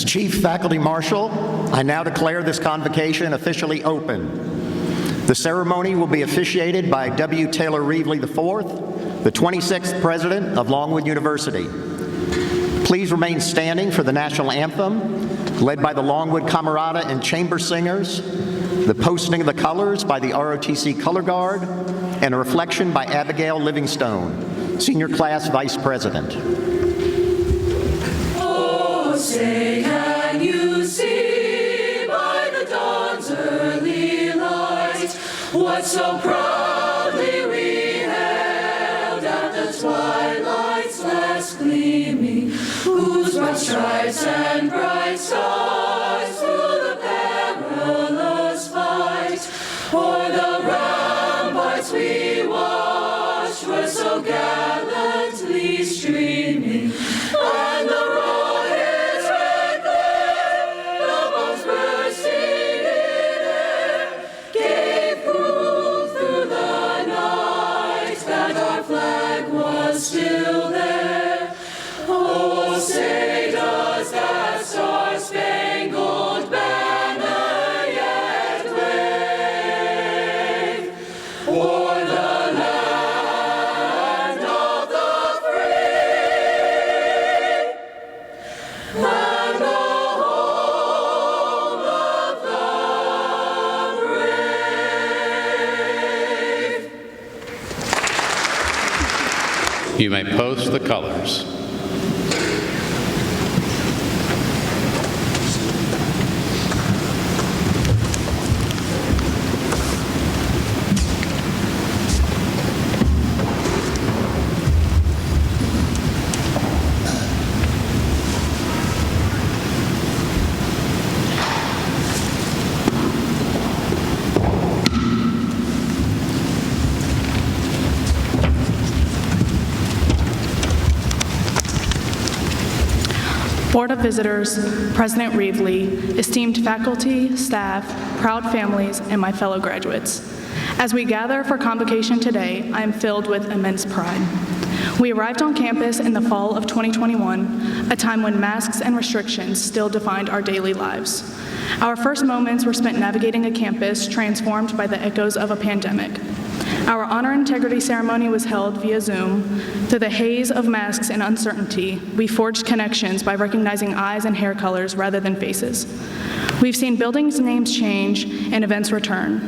Chief Faculty Marshal, I now declare this convocation officially open. The ceremony will be officiated by W. Taylor Reevely IV, the 26th President of Longwood University. Please remain standing for the national anthem, led by the Longwood Camerata and Chamber Singers, the posting of the colors by the ROTC Color Guard, and a reflection by Abigail Livingstone, Senior Class Vice President. Oh, say can you see by the dawn's early light what so proudly we hailed at the twilight's last gleaming, whose broad stripes and bright stars through the perilous fight o'er the ramparts we watched were so gallantly streaming, and the rocket's red glare, the bombs bursting in air, gave proof through the night that our flag was still there. Oh, say does that star-spangled banner yet wave o'er the land of the free and the home of the brave? You may post the colors. Board of Visitors, President Reevely, esteemed faculty, staff, proud families, and my fellow graduates. As we gather for convocation today, I am filled with immense pride. We arrived on campus in the fall of 2021, a time when masks and restrictions still defined our daily lives. Our first moments were spent navigating a campus transformed by the echoes of a pandemic. Our honor integrity ceremony was held via Zoom. Through the haze of masks and uncertainty, we forged connections by recognizing eyes and hair colors rather than faces. We've seen buildings' names change and events return.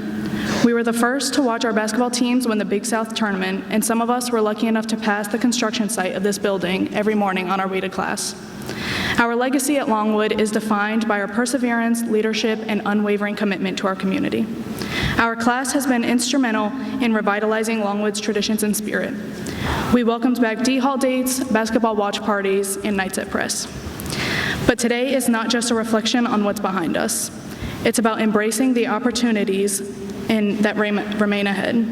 We were the first to watch our basketball teams win the Big South tournament, and some of us were lucky enough to pass the construction site of this building every morning on our way to class. Our legacy at Longwood is defined by our perseverance, leadership, and unwavering commitment to our community. Our class has been instrumental in revitalizing Longwood's traditions and spirit. We welcomed back D-Hall dates, basketball watch parties, and nights at press. But today is not just a reflection on what's behind us. It's about embracing the opportunities that remain ahead.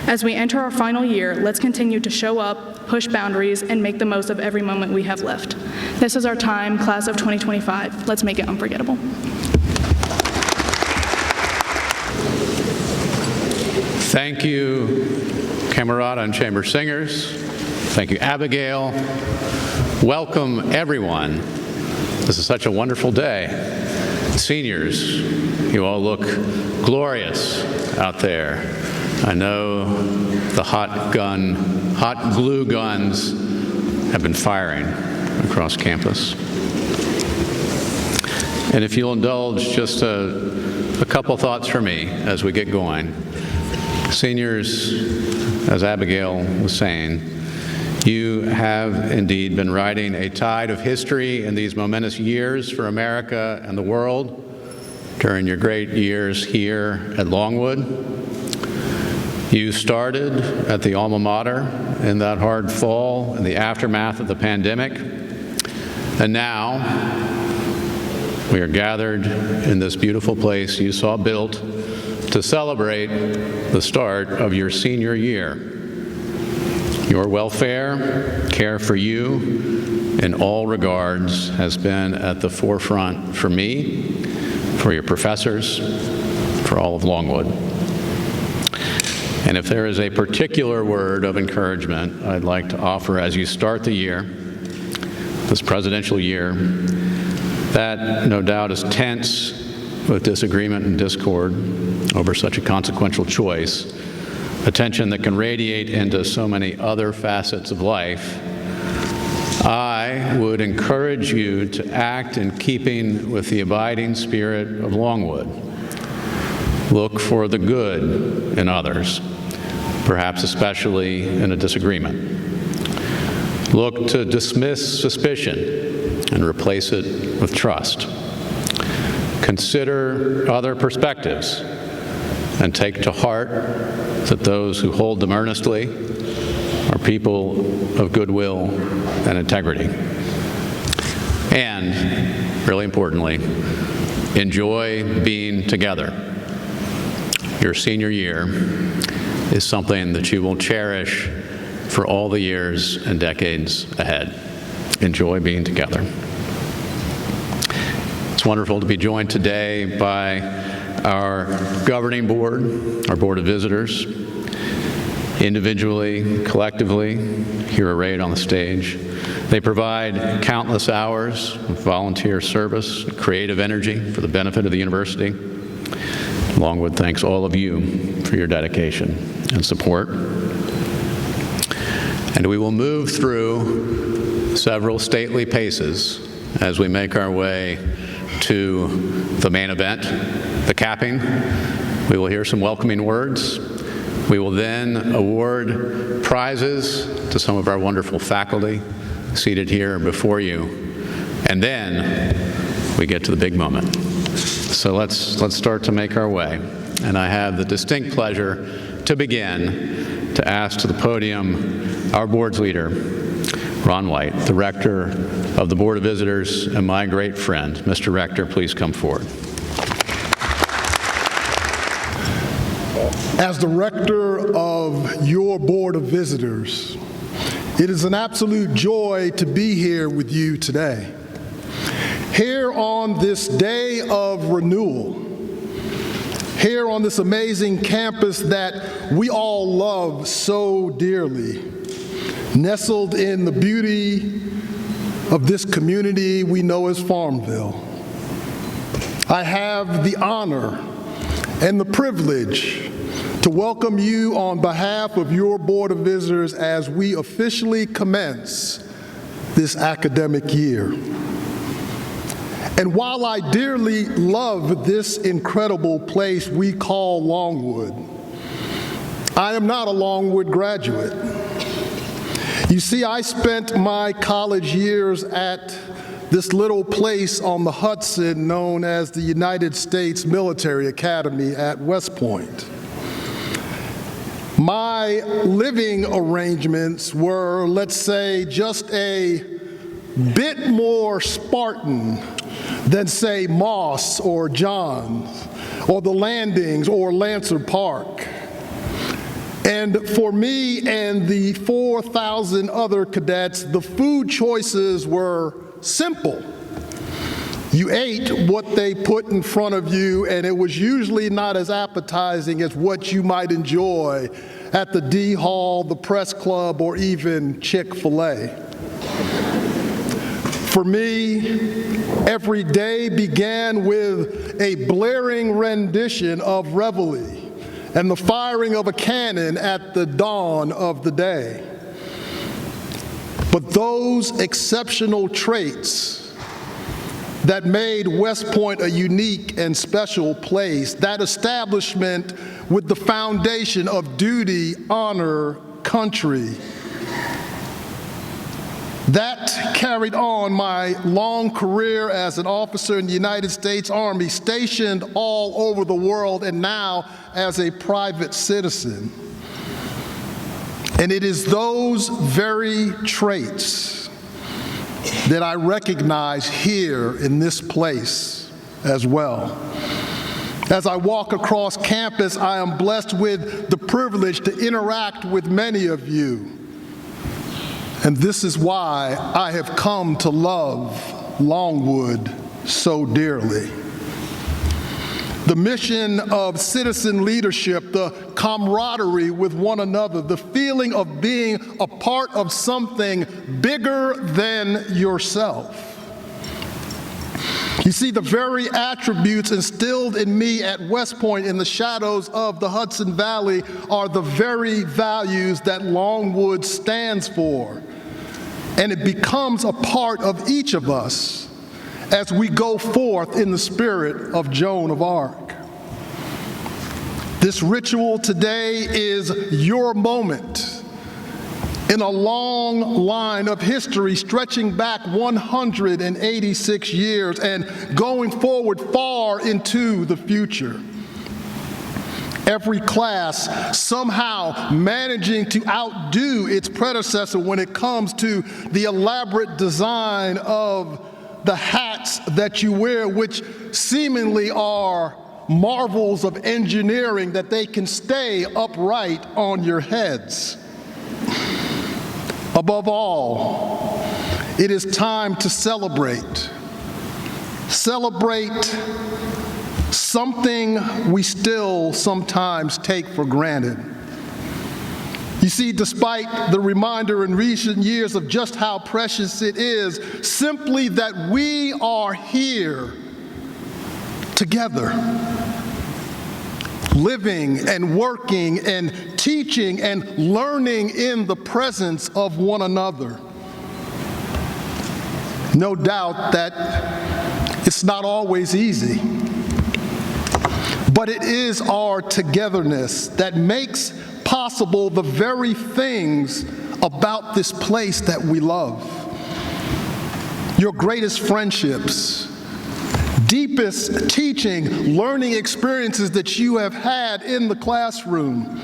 As we enter our final year, let's continue to show up, push boundaries, and make the most of every moment we have left. This is our time, class of 2025. Let's make it unforgettable. Thank you, Camerata and Chamber Singers. Thank you, Abigail. Welcome, everyone. This is such a wonderful day. Seniors, you all look glorious out there. I know the hot glue guns have been firing across campus. And if you'll indulge just a couple thoughts for me as we get going. Seniors, as Abigail was saying, you have indeed been riding a tide of history in these momentous years for America and the world during your great years here at Longwood. You started at the alma mater in that hard fall in the aftermath of the pandemic, and now we are gathered in this beautiful place you saw built to celebrate the start of your senior year. Your welfare, care for you in all regards has been at the forefront for me, for your professors, for all of Longwood. And if there is a particular word of encouragement I'd like to offer as you start the year, this presidential year, That, no doubt, is tense with disagreement and discord over such a consequential choice, a tension that can radiate into so many other facets of life. I would encourage you to act in keeping with the abiding spirit of Longwood. Look for the good in others, perhaps especially in a disagreement. Look to dismiss suspicion and replace it with trust. Consider other perspectives and take to heart that those who hold them earnestly are people of goodwill and integrity. And, really importantly, enjoy being together. Your senior year is something that you will cherish for all the years and decades ahead. Enjoy being together. It's wonderful to be joined today by our governing board, our Board of Visitors, individually, collectively, here arrayed on the stage. They provide countless hours of volunteer service, creative energy for the benefit of the university. Longwood thanks all of you for your dedication and support. And we will move through several stately paces as we make our way to the main event, the capping. We will hear some welcoming words. We will then award prizes to some of our wonderful faculty seated here before you. And then we get to the big moment. So let's start to make our way. And I have the distinct pleasure to begin to ask to the podium our board's leader, Ron White, the Rector of the Board of Visitors and my great friend. Mr. Rector, please come forward. As the Rector of your Board of Visitors, it is an absolute joy to be here with you today. Here on this day of renewal, here on this amazing campus that we all love so dearly, nestled in the beauty of this community we know as Farmville. I have the honor and the privilege to welcome you on behalf of your Board of Visitors as we officially commence this academic year. And while I dearly love this incredible place we call Longwood, I am not a Longwood graduate. You see, I spent my college years at this little place on the Hudson known as the United States Military Academy at West Point. My living arrangements were, let's say, just a bit more Spartan than, say, Moss or Johns or the Landings or Lancer Park. And for me and the 4,000 other cadets, the food choices were simple. You ate what they put in front of you, and it was usually not as appetizing as what you might enjoy at the D Hall, the Press Club, or even Chick-fil-A. For me, every day began with a blaring rendition of Reveille and the firing of a cannon at the dawn of the day. But those exceptional traits that made West Point a unique and special place, that establishment with the foundation of duty, honor, country, that carried on my long career as an officer in the United States Army, stationed all over the world, and now as a private citizen. And it is those very traits that I recognize here in this place as well. As I walk across campus, I am blessed with the privilege to interact with many of you. And this is why I have come to love Longwood so dearly. The mission of citizen leadership, the camaraderie with one another, the feeling of being a part of something bigger than yourself. You see, the very attributes instilled in me at West Point in the shadows of the Hudson Valley are the very values that Longwood stands for. And it becomes a part of each of us as we go forth in the spirit of Joan of Arc. This ritual today is your moment in a long line of history stretching back 186 years and going forward far into the future. Every class somehow managing to outdo its predecessor when it comes to the elaborate design of the hats that you wear, which seemingly are marvels of engineering that they can stay upright on your heads. Above all, it is time to celebrate. Celebrate something we still sometimes take for granted. You see, despite the reminder in recent years of just how precious it is, simply that we are here together, living and working and teaching and learning in the presence of one another. No doubt that it's not always easy, but it is our togetherness that makes possible the very things about this place that we love. Your greatest friendships, deepest teaching, learning experiences that you have had in the classroom,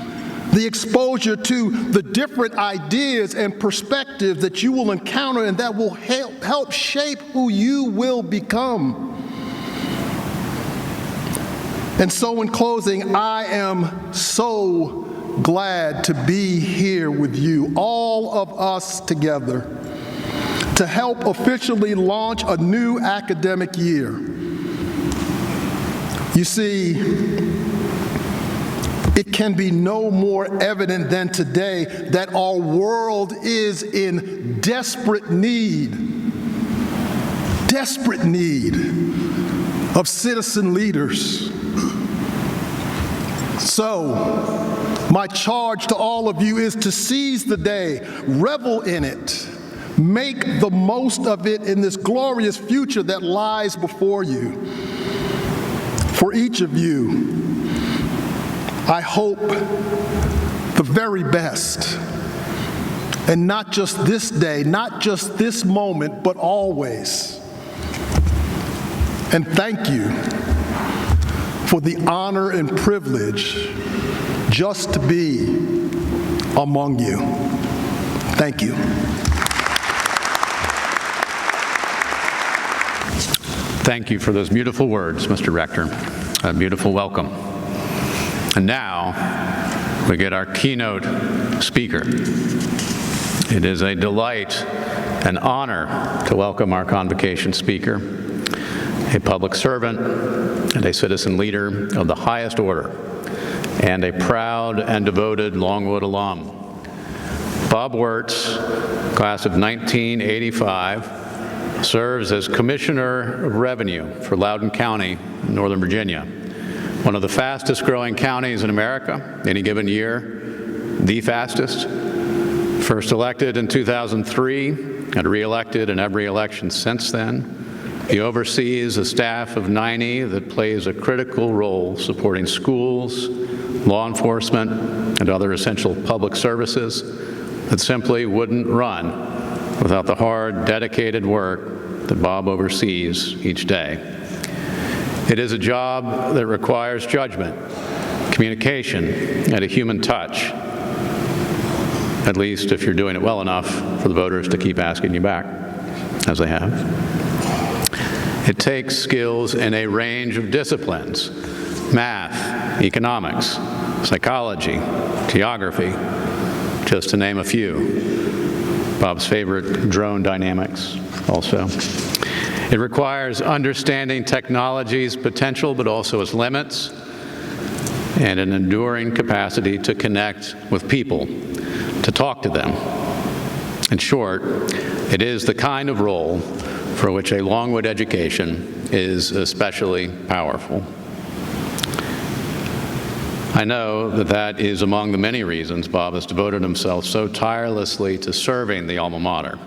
the exposure to the different ideas and perspectives that you will encounter and that will help shape who you will become. And so in closing, I am so glad to be here with you, all of us together, to help officially launch a new academic year. You see, it can be no more evident than today that our world is in desperate need of citizen leaders. So, my charge to all of you is to seize the day, revel in it, make the most of it in this glorious future that lies before you. For each of you, I hope the very best, and not just this day, not just this moment, but always. And thank you for the honor and privilege just to be among you. Thank you. Thank you for those beautiful words, Mr. Rector. A beautiful welcome. And now we get our keynote speaker. It is a delight and honor to welcome our convocation speaker, a public servant and a citizen leader of the highest order, and a proud and devoted Longwood alum. Bob Wirtz, class of 1985, serves as Commissioner of Revenue for Loudoun County, Northern Virginia, one of the fastest growing counties in America any given year, the fastest. First elected in 2003 and re-elected in every election since then. He oversees a staff of 90 that plays a critical role supporting schools, law enforcement, and other essential public services that simply wouldn't run without the hard, dedicated work that Bob oversees each day. It is a job that requires judgment, communication, and a human touch, at least if you're doing it well enough for the voters to keep asking you back, as they have. It takes skills in a range of disciplines: math, economics, psychology, geography, just to name a few. Bob's favorite, drone dynamics, also. It requires understanding technology's potential, but also its limits, and an enduring capacity to connect with people, to talk to them. In short, it is the kind of role for which a Longwood education is especially powerful. I know that that is among the many reasons Bob has devoted himself so tirelessly to serving the alma mater.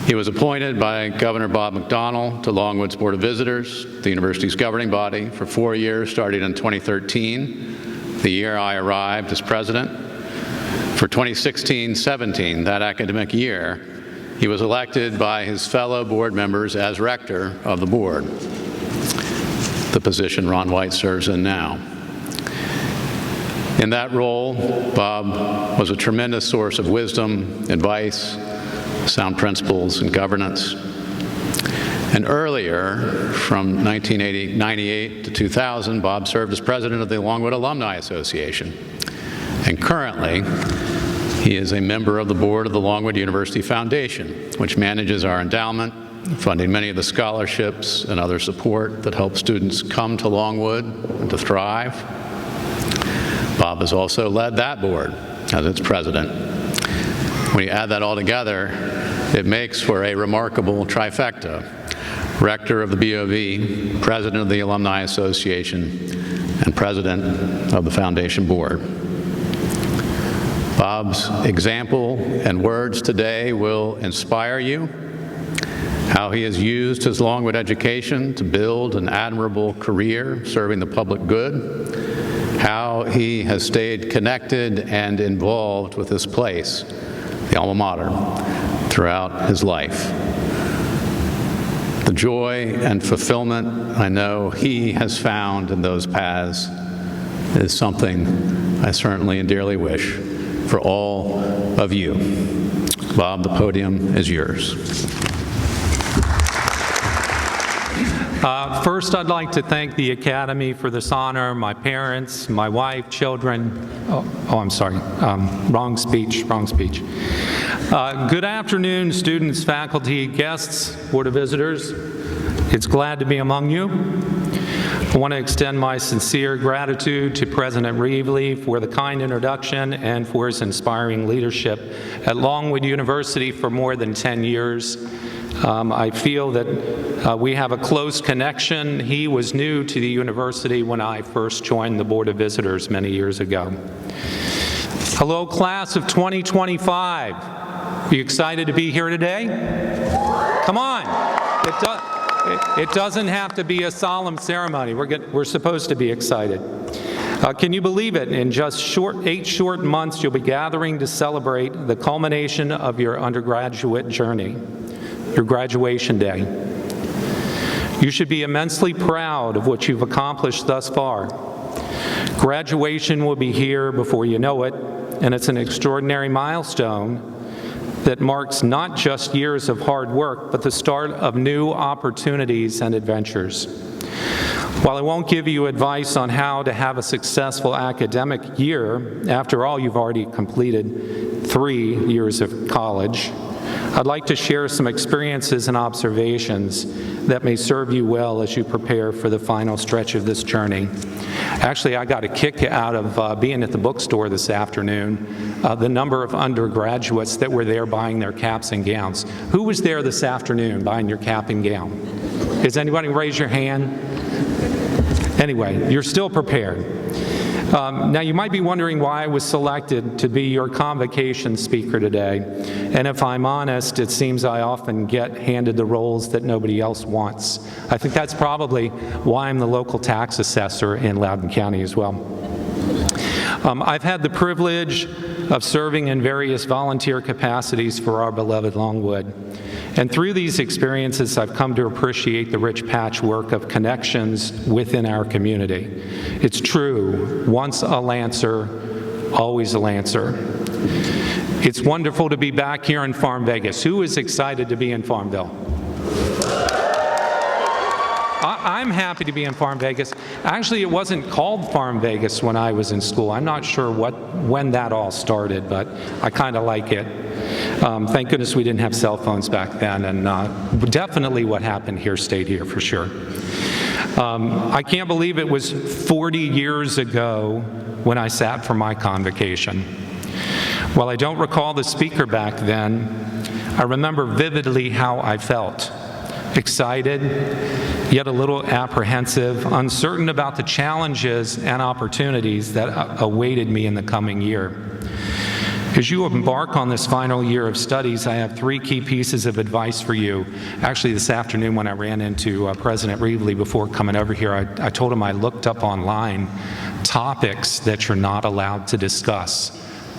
He was appointed by Governor Bob McDonnell to Longwood's Board of Visitors, the university's governing body, for 4 years, starting in 2013, the year I arrived as president. For 2016-17, that academic year, he was elected by his fellow board members as rector of the board, the position Ron White serves in now. In that role, Bob was a tremendous source of wisdom, advice, sound principles, and governance. And earlier, from 1998 to 2000, Bob served as president of the Longwood Alumni Association. And currently, he is a member of the board of the Longwood University Foundation, which manages our endowment, funding many of the scholarships and other support that help students come to Longwood and to thrive. Bob has also led that board as its president. When you add that all together, it makes for a remarkable trifecta: rector of the BOV, president of the Alumni Association, and president of the foundation board. Bob's example and words today will inspire you. How he has used his Longwood education to build an admirable career serving the public good. How he has stayed connected and involved with this place, the alma mater, throughout his life. The joy and fulfillment I know he has found in those paths is something I certainly and dearly wish for all of you. Bob, the podium is yours. First, I'd like to thank the Academy for this honor, my parents, my wife, children. I'm sorry, wrong speech. Good afternoon, students, faculty, guests, Board of Visitors. It's glad to be among you. I want to extend my sincere gratitude to President Reevely for the kind introduction and for his inspiring leadership at Longwood University for more than 10 years. I feel that we have a close connection. He was new to the university when I first joined the Board of Visitors many years ago. Hello, class of 2025. Are you excited to be here today? Come on. It doesn't have to be a solemn ceremony. We're supposed to be excited. Can you believe it? In just 8 short months, you'll be gathering to celebrate the culmination of your undergraduate journey, your graduation day. You should be immensely proud of what you've accomplished thus far. Graduation will be here before you know it, and it's an extraordinary milestone that marks not just years of hard work, but the start of new opportunities and adventures. While I won't give you advice on how to have a successful academic year, after all, you've already completed 3 years of college, I'd like to share some experiences and observations that may serve you well as you prepare for the final stretch of this journey. Actually, I got a kick out of being at the bookstore this afternoon, the number of undergraduates that were there buying their caps and gowns. Who was there this afternoon buying your cap and gown? Does anybody raise your hand? Anyway, you're still prepared. Now, you might be wondering why I was selected to be your convocation speaker today. And if I'm honest, it seems I often get handed the roles that nobody else wants. I think that's probably why I'm the local tax assessor in Loudoun County as well. I've had the privilege of serving in various volunteer capacities for our beloved Longwood. And through these experiences, I've come to appreciate the rich patchwork of connections within our community. It's true, once a Lancer, always a Lancer. It's wonderful to be back here in Farm Vegas. Who is excited to be in Farmville? I'm happy to be in Farm Vegas. Actually, it wasn't called Farm Vegas when I was in school. I'm not sure when that all started, but I kind of like it. Thank goodness we didn't have cell phones back then, and definitely what happened here stayed here for sure. I can't believe it was 40 years ago when I sat for my convocation. While I don't recall the speaker back then, I remember vividly how I felt. Excited, yet a little apprehensive, uncertain about the challenges and opportunities that awaited me in the coming year. As you embark on this final year of studies, I have 3 key pieces of advice for you. Actually, this afternoon when I ran into President Reevely before coming over here, I told him I looked up online topics that you're not allowed to discuss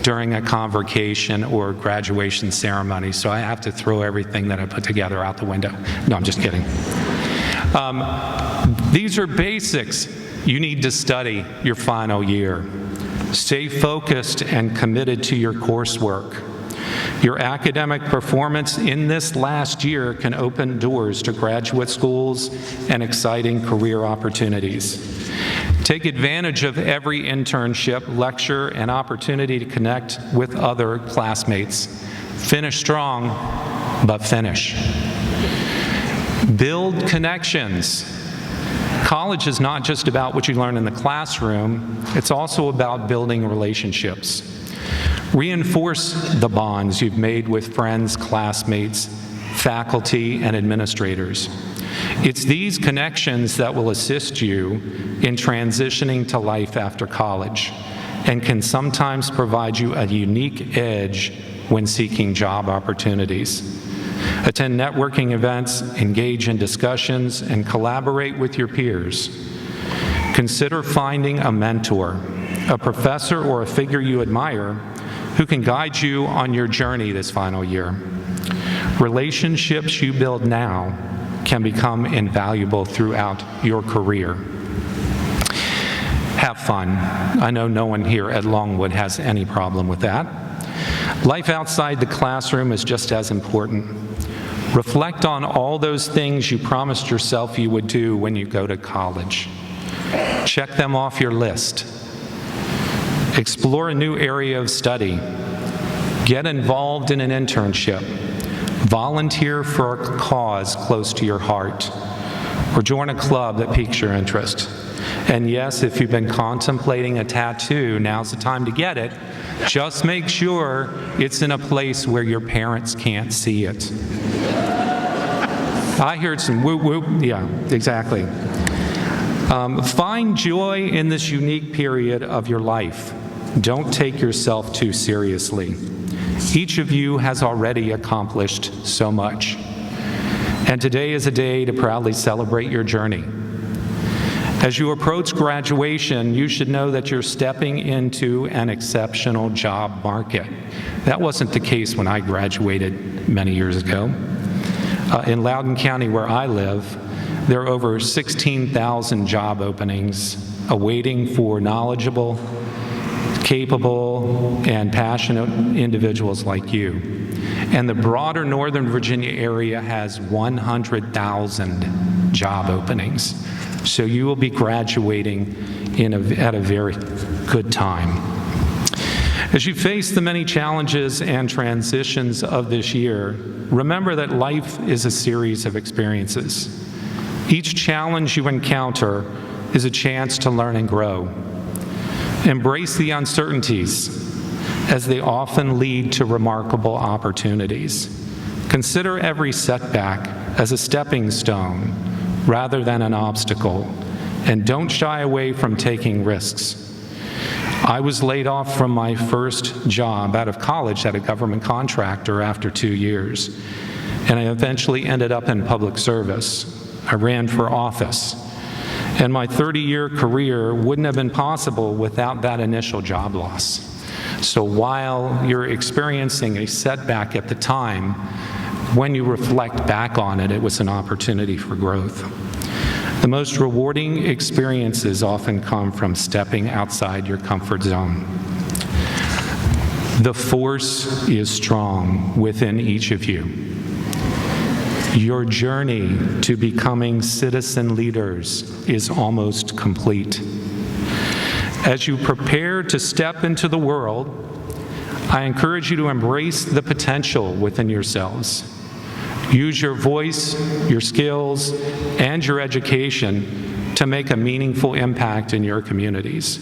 during a convocation or graduation ceremony. So I have to throw everything that I put together out the window. No, I'm just kidding. These are basics you need to study your final year. Stay focused and committed to your coursework. Your academic performance in this last year can open doors to graduate schools and exciting career opportunities. Take advantage of every internship, lecture, and opportunity to connect with other classmates. Finish strong, but finish. Build connections. College is not just about what you learn in the classroom, it's also about building relationships. Reinforce the bonds you've made with friends, classmates, faculty, and administrators. It's these connections that will assist you in transitioning to life after college and can sometimes provide you a unique edge when seeking job opportunities. Attend networking events, engage in discussions, and collaborate with your peers. Consider finding a mentor, a professor or a figure you admire who can guide you on your journey this final year. Relationships you build now can become invaluable throughout your career. Have fun. I know no one here at Longwood has any problem with that. Life outside the classroom is just as important. Reflect on all those things you promised yourself you would do when you go to college. Check them off your list. Explore a new area of study. Get involved in an internship. Volunteer for a cause close to your heart. Or join a club that piques your interest. And yes, if you've been contemplating a tattoo, now's the time to get it. Just make sure it's in a place where your parents can't see it. I heard some whoop whoop. Yeah, exactly. Find joy in this unique period of your life. Don't take yourself too seriously. Each of you has already accomplished so much. And today is a day to proudly celebrate your journey. As you approach graduation, you should know that you're stepping into an exceptional job market. That wasn't the case when I graduated many years ago. In Loudoun County, where I live, there are over 16,000 job openings awaiting for knowledgeable, capable, and passionate individuals like you. And the broader Northern Virginia area has 100,000 job openings. So you will be graduating at a very good time. As you face the many challenges and transitions of this year, remember that life is a series of experiences. Each challenge you encounter is a chance to learn and grow. Embrace the uncertainties, as they often lead to remarkable opportunities. Consider every setback as a stepping stone rather than an obstacle, and don't shy away from taking risks. I was laid off from my first job out of college at a government contractor after 2 years, and I eventually ended up in public service. I ran for office, and my 30-year career wouldn't have been possible without that initial job loss. So while you're experiencing a setback at the time, when you reflect back on it, it was an opportunity for growth. The most rewarding experiences often come from stepping outside your comfort zone. The force is strong within each of you. Your journey to becoming citizen leaders is almost complete. As you prepare to step into the world, I encourage you to embrace the potential within yourselves. Use your voice, your skills, and your education to make a meaningful impact in your communities.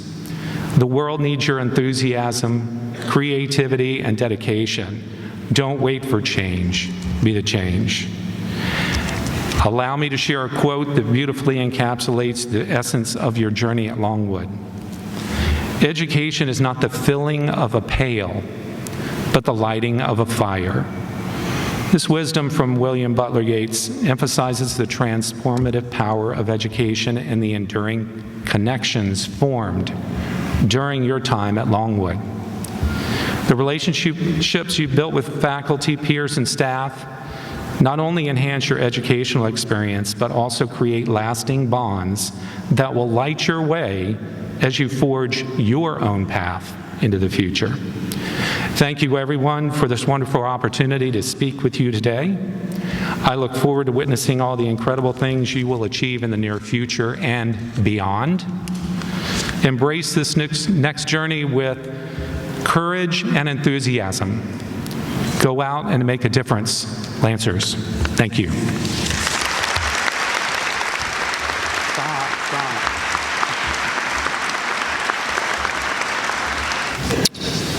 The world needs your enthusiasm, creativity, and dedication. Don't wait for change. Be the change. Allow me to share a quote that beautifully encapsulates the essence of your journey at Longwood. Education is not the filling of a pail, but the lighting of a fire. This wisdom from William Butler Yeats emphasizes the transformative power of education and the enduring connections formed during your time at Longwood. The relationships you built with faculty, peers, and staff not only enhance your educational experience, but also create lasting bonds that will light your way as you forge your own path into the future. Thank you, everyone, for this wonderful opportunity to speak with you today. I look forward to witnessing all the incredible things you will achieve in the near future and beyond. Embrace this next journey with courage and enthusiasm. Go out and make a difference, Lancers. Thank you.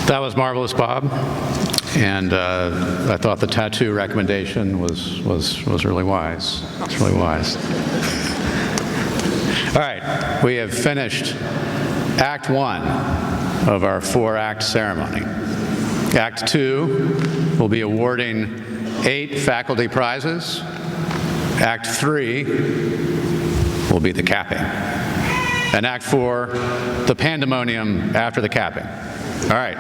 That was marvelous, Bob. And I thought the tattoo recommendation was really wise. It's really wise. All right, we have finished Act 1 of our 4-act ceremony. Act 2 will be awarding 8 faculty prizes. Act 3 will be the capping. And Act 4, the pandemonium after the capping. All right.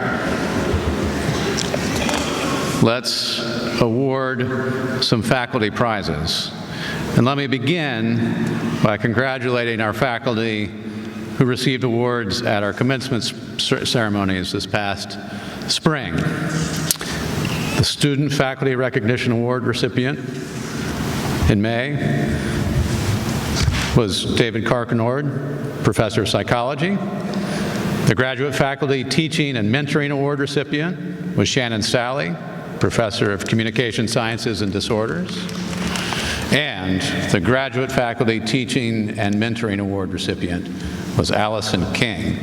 Let's award some faculty prizes. And let me begin by congratulating our faculty who received awards at our commencement ceremonies this past spring. The Student Faculty Recognition Award recipient in May was David Carcanord, Professor of Psychology. The Graduate Faculty Teaching and Mentoring Award recipient was Shannon Sally, Professor of Communication Sciences and Disorders. And the Graduate Faculty Teaching and Mentoring Award recipient was Allison King,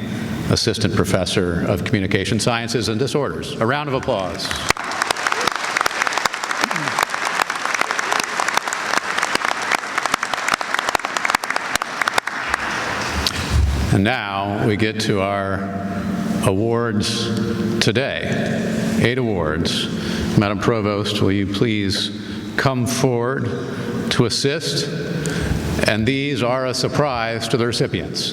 Assistant Professor of Communication Sciences and Disorders. A round of applause. And now we get to our awards today. 8 awards. Madam Provost, will you please come forward to assist? And these are a surprise to the recipients,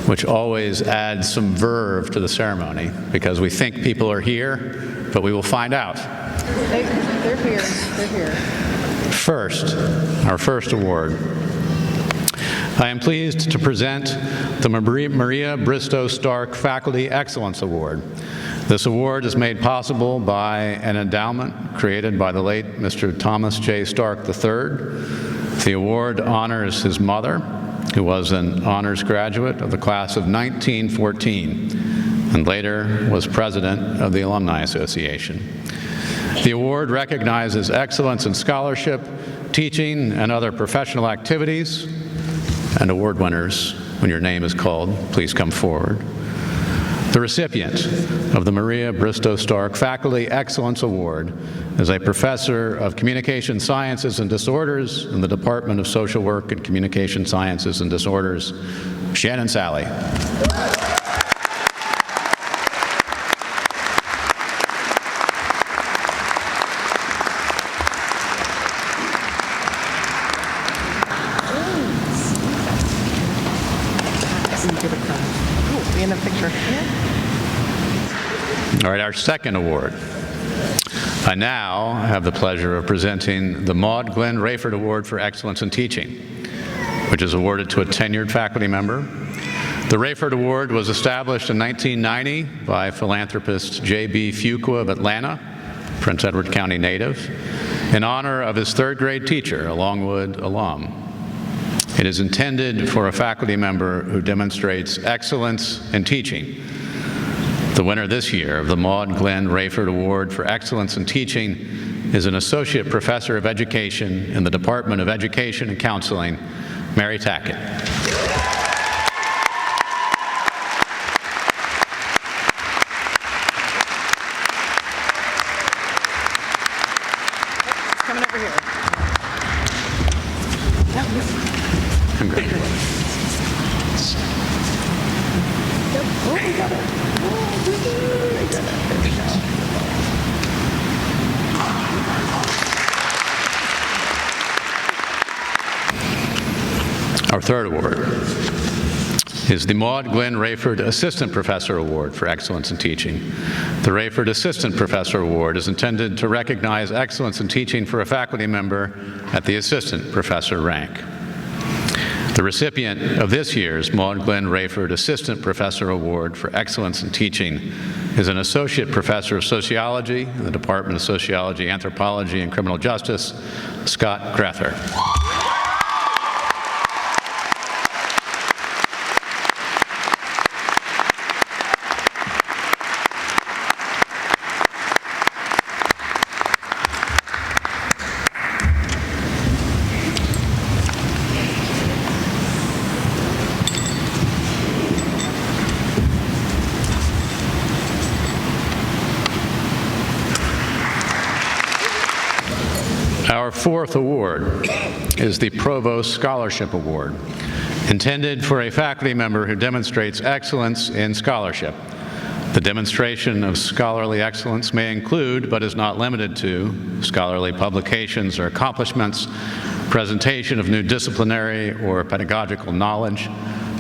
which always adds some verve to the ceremony, because we think people are here, but we will find out. They're here. They're here. First, our first award. I am pleased to present the Maria Bristow Stark Faculty Excellence Award. This award is made possible by an endowment created by the late Mr. Thomas J. Stark III. The award honors his mother, who was an honors graduate of the class of 1914 and later was president of the Alumni Association. The award recognizes excellence in scholarship, teaching, and other professional activities. And award winners, when your name is called, please come forward. The recipient of the Maria Bristow Stark Faculty Excellence Award is a professor of Communication Sciences and Disorders in the Department of Social Work and Communication Sciences and Disorders, Shannon Sally. Be in a picture. All right, our second award. I now have the pleasure of presenting the Maud Glenn Rayford Award for Excellence in Teaching, which is awarded to a tenured faculty member. The Rayford Award was established in 1990 by philanthropist J.B. Fuqua of Atlanta, Prince Edward County native, in honor of his third-grade teacher, a Longwood alum. It is intended for a faculty member who demonstrates excellence in teaching. The winner this year of the Maud Glenn Rayford Award for Excellence in Teaching is an Associate Professor of Education in the Department of Education and Counseling, Mary Tackett. Coming over here. Our third award is the Maud Glenn Rayford Assistant Professor Award for Excellence in Teaching. The Rayford Assistant Professor Award is intended to recognize excellence in teaching for a faculty member at the assistant professor rank. The recipient of this year's Maud Glenn Rayford Assistant Professor Award for Excellence in Teaching is an Associate Professor of Sociology in the Department of Sociology, Anthropology, and Criminal Justice, Scott Grether. Our fourth award is the Provost Scholarship Award, intended for a faculty member who demonstrates excellence in scholarship. The demonstration of scholarly excellence may include, but is not limited to, scholarly publications or accomplishments, presentation of new disciplinary or pedagogical knowledge,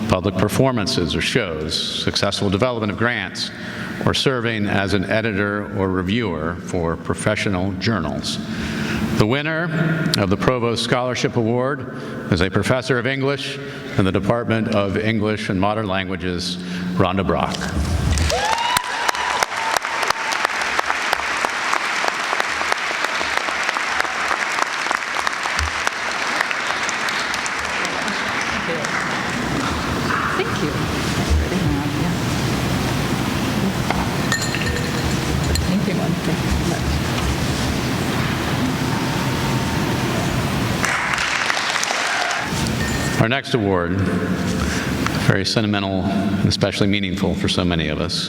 public performances or shows, successful development of grants, or serving as an editor or reviewer for professional journals. The winner of the Provost Scholarship Award is a professor of English in the Department of English and Modern Languages, Rhonda Brock. Thank you. Thank you. Our next award, very sentimental and especially meaningful for so many of us,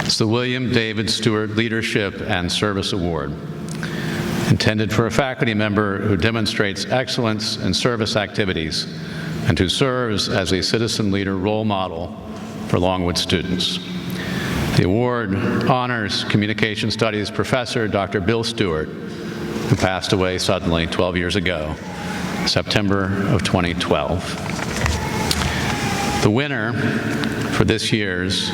is the William David Stewart Leadership and Service Award, intended for a faculty member who demonstrates excellence in service activities and who serves as a citizen leader role model for Longwood students. The award honors Communication Studies professor Dr. Bill Stewart, who passed away suddenly 12 years ago, September of 2012. The winner for this year's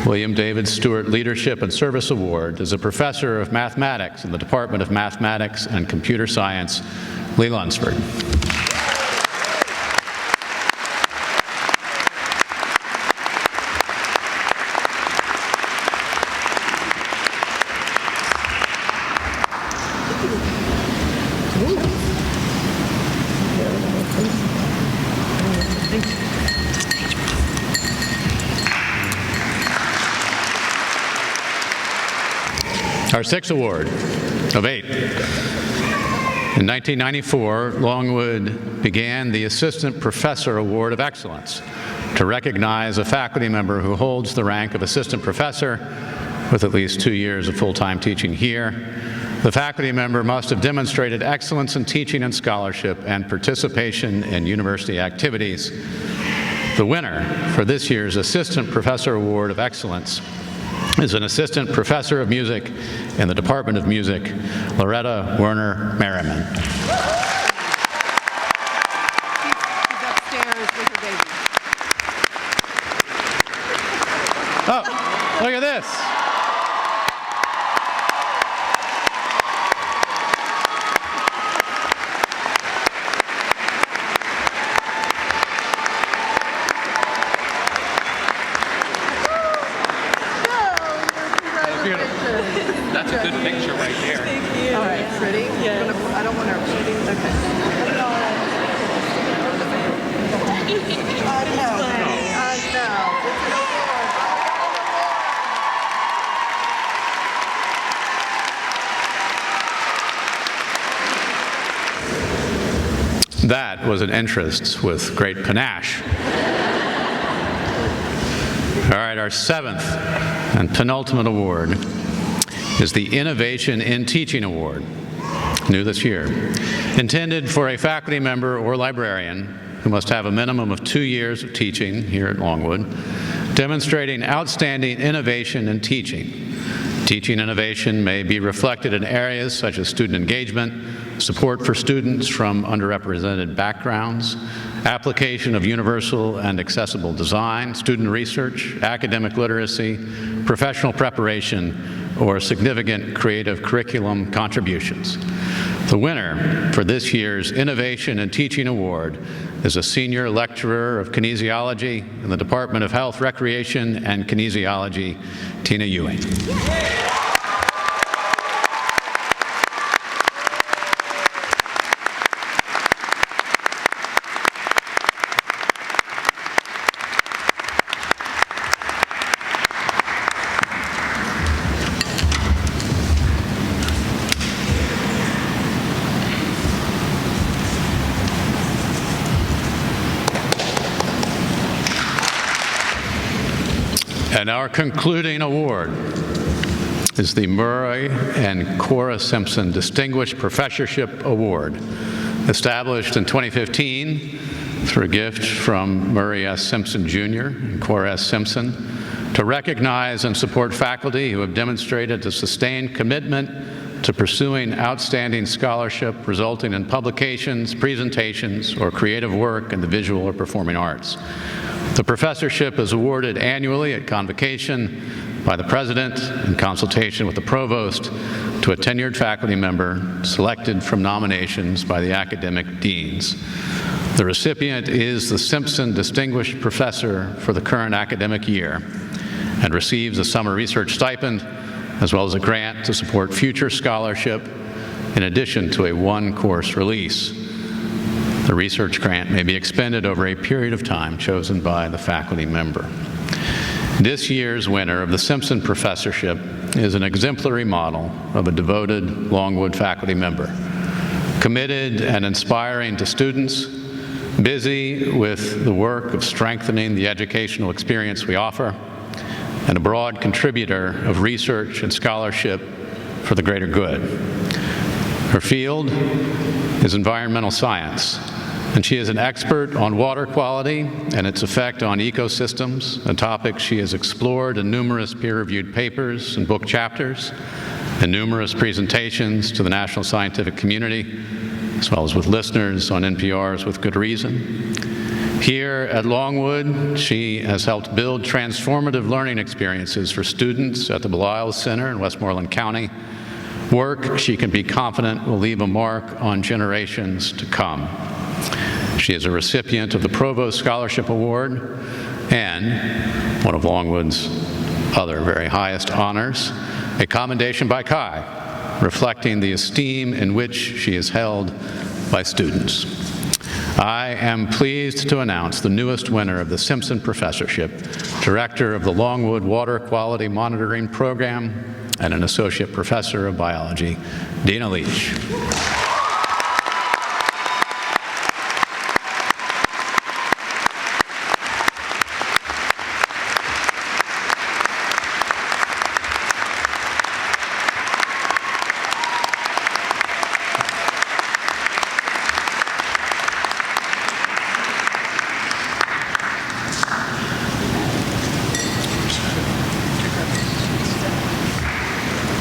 William David Stewart Leadership and Service Award is a professor of mathematics in the Department of Mathematics and Computer Science, Lee Lunsford. Our sixth award of 8. In 1994, Longwood began the Assistant Professor Award of Excellence to recognize a faculty member who holds the rank of assistant professor with at least 2 years of full-time teaching here. The faculty member must have demonstrated excellence in teaching and scholarship and participation in university activities. The winner for this year's Assistant Professor Award of Excellence is an assistant professor of music in the Department of Music, Loretta Werner Merriman. She's upstairs with her baby. Oh, look at this. That's a good picture right there. All right, ready? Yeah. I don't want her cheating. Okay. I know. That was an interest with great panache. All right, our seventh and penultimate award is the Innovation in Teaching Award, new this year, intended for a faculty member or librarian who must have a minimum of 2 years of teaching here at Longwood, demonstrating outstanding innovation in teaching. Teaching innovation may be reflected in areas such as student engagement, support for students from underrepresented backgrounds, application of universal and accessible design, student research, academic literacy, professional preparation, or significant creative curriculum contributions. The winner for this year's Innovation in Teaching Award is a senior lecturer of kinesiology in the Department of Health, Recreation, and Kinesiology, Tina Ewing. And our concluding award is the Murray and Cora Simpson Distinguished Professorship Award, established in 2015 through a gift from Murray S. Simpson Jr. and Cora S. Simpson to recognize and support faculty who have demonstrated a sustained commitment to pursuing outstanding scholarship resulting in publications, presentations, or creative work in the visual or performing arts. The professorship is awarded annually at Convocation by the President in consultation with the Provost to a tenured faculty member selected from nominations by the academic deans. The recipient is the Simpson Distinguished Professor for the current academic year and receives a summer research stipend as well as a grant to support future scholarship in addition to a one-course release. The research grant may be expended over a period of time chosen by the faculty member. This year's winner of the Simpson Professorship is an exemplary model of a devoted Longwood faculty member, committed and inspiring to students, busy with the work of strengthening the educational experience we offer, and a broad contributor of research and scholarship for the greater good. Her field is environmental science, and she is an expert on water quality and its effect on ecosystems, a topic she has explored in numerous peer-reviewed papers and book chapters, and numerous presentations to the national scientific community, as well as with listeners on NPR's With Good Reason. Here at Longwood, she has helped build transformative learning experiences for students at the Belial Center in Westmoreland County, work she can be confident will leave a mark on generations to come. She is a recipient of the Provost Scholarship Award and one of Longwood's other very highest honors, a commendation by Chi, reflecting the esteem in which she is held by students. I am pleased to announce the newest winner of the Simpson Professorship, Director of the Longwood Water Quality Monitoring Program and an Associate Professor of Biology, Dina Leach.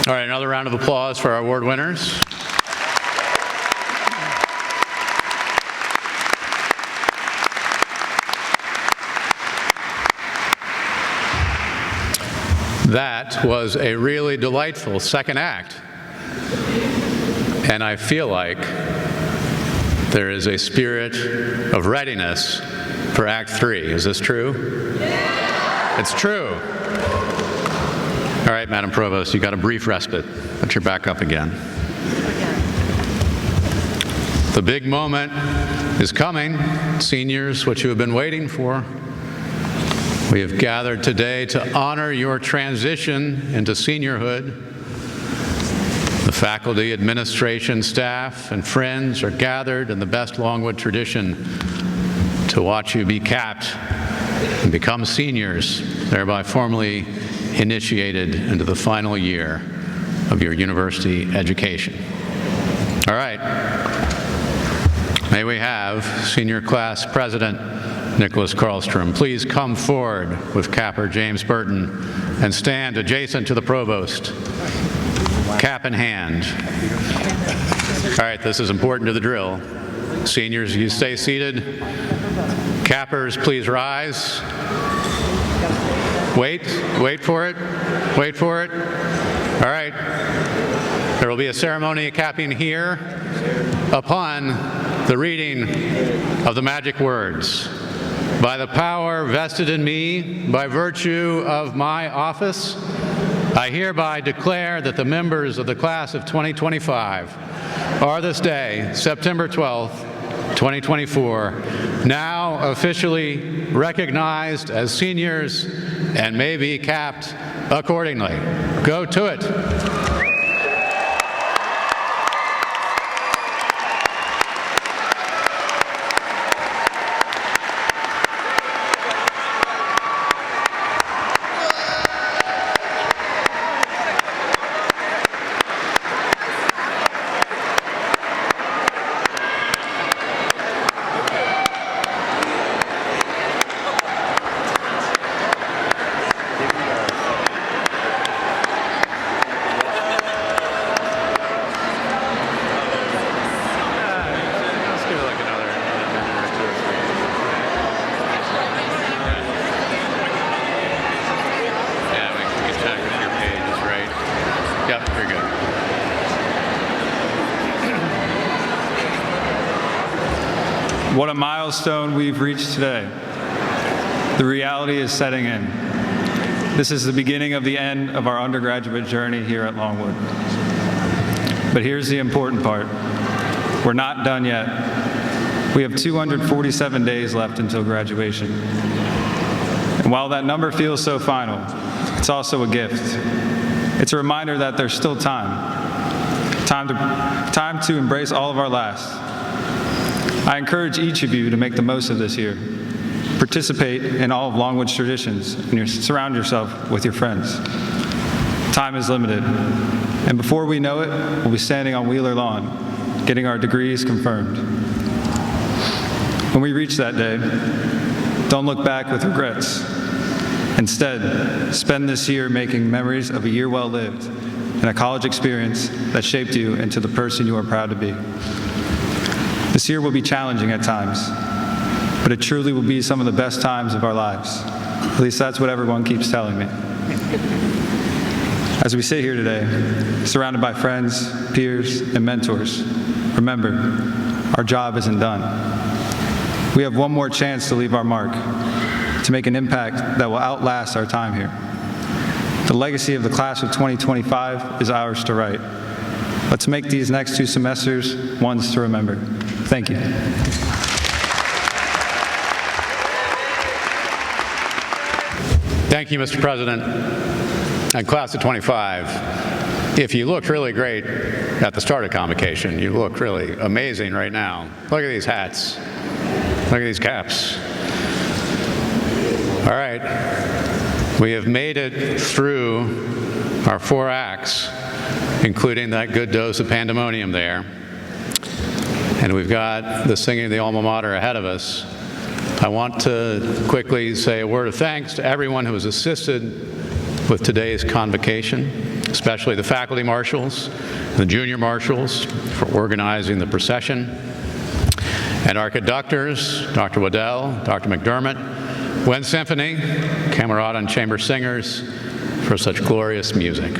All right, another round of applause for our award winners. That was a really delightful second act. And I feel like there is a spirit of readiness for Act 3. Is this true? Yeah. It's true. All right, Madam Provost, you got a brief respite, but you're back up again. The big moment is coming. Seniors, what you have been waiting for. We have gathered today to honor your transition into seniorhood. The faculty, administration, staff, and friends are gathered in the best Longwood tradition to watch you be capped and become seniors, thereby formally initiated into the final year of your university education. All right. May we have Senior Class President Nicholas Karlstrom please come forward with Capper James Burton and stand adjacent to the Provost, cap in hand. All right, this is important to the drill. Seniors, you stay seated. Cappers, please rise. Wait for it. Wait for it. All right. There will be a ceremony of capping here upon the reading of the magic words. By the power vested in me by virtue of my office, I hereby declare that the members of the class of 2025 are this day, September 12th, 2024, now officially recognized as seniors and may be capped accordingly. Go to it. What a milestone we've reached today. The reality is setting in. This is the beginning of the end of our undergraduate journey here at Longwood. But here's the important part. We're not done yet. We have 247 days left until graduation. And while that number feels so final, it's also a gift. It's a reminder that there's still time to embrace all of our last. I encourage each of you to make the most of this year. Participate in all of Longwood's traditions and surround yourself with your friends. Time is limited, and before we know it, we'll be standing on Wheeler Lawn, getting our degrees confirmed. When we reach that day, don't look back with regrets. Instead, spend this year making memories of a year well lived and a college experience that shaped you into the person you are proud to be. This year will be challenging at times, but it truly will be some of the best times of our lives. At least that's what everyone keeps telling me. As we sit here today, surrounded by friends, peers, and mentors, remember, our job isn't done. We have one more chance to leave our mark, to make an impact that will outlast our time here. The legacy of the class of 2025 is ours to write. Let's make these next 2 semesters ones to remember. Thank you. Thank you, Mr. President. And class of 25, if you looked really great at the start of convocation, you look really amazing right now. Look at these hats. Look at these caps. All right. We have made it through our 4 acts, including that good dose of pandemonium there. And we've got the singing of the alma mater ahead of us. I want to quickly say a word of thanks to everyone who has assisted with today's convocation, especially the faculty marshals, the junior marshals for organizing the procession, and our conductors, Dr. Waddell, Dr. McDermott, Wind Symphony, Camerata and Chamber Singers, for such glorious music.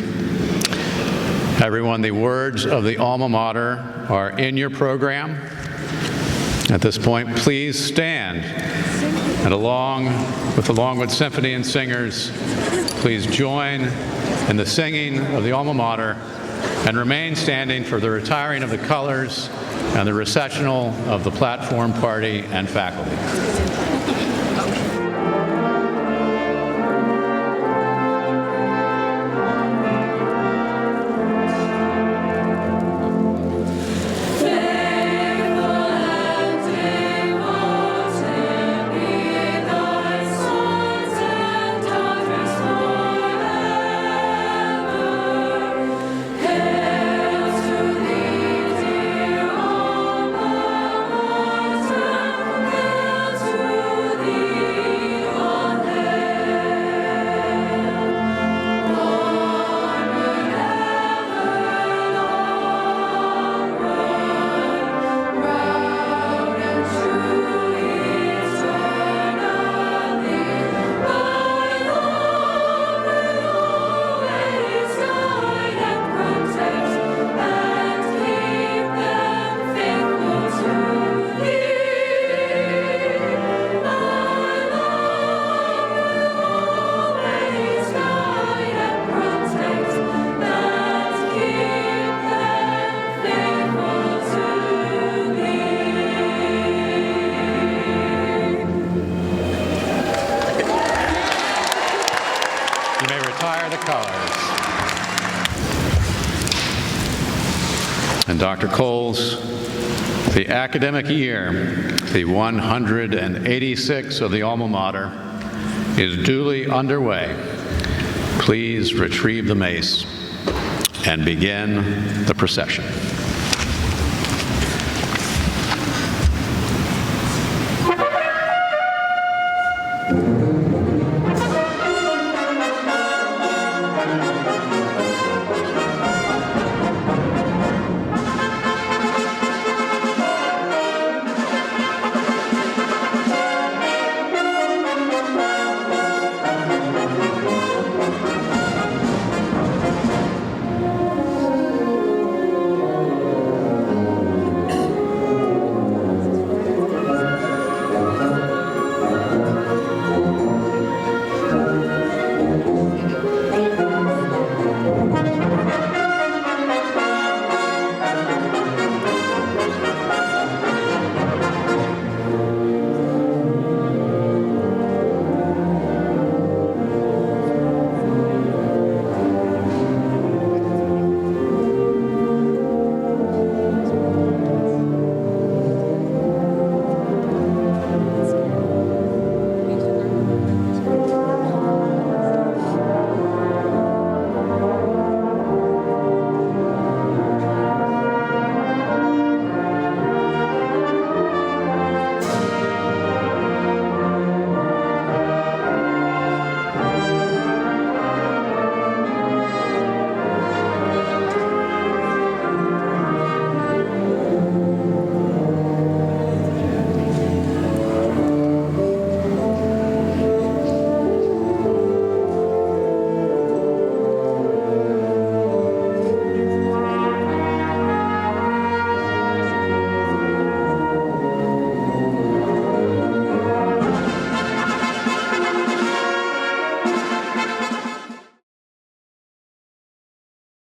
Everyone, the words of the alma mater are in your program. At this point, please stand, and along with the Longwood Symphony and Singers, please join in the singing of the alma mater and remain standing for the retiring of the colors and the recessional of the platform party and faculty. And Dr. Coles, the academic year, the 186 of the alma mater, is duly underway. Please retrieve the mace and begin the procession.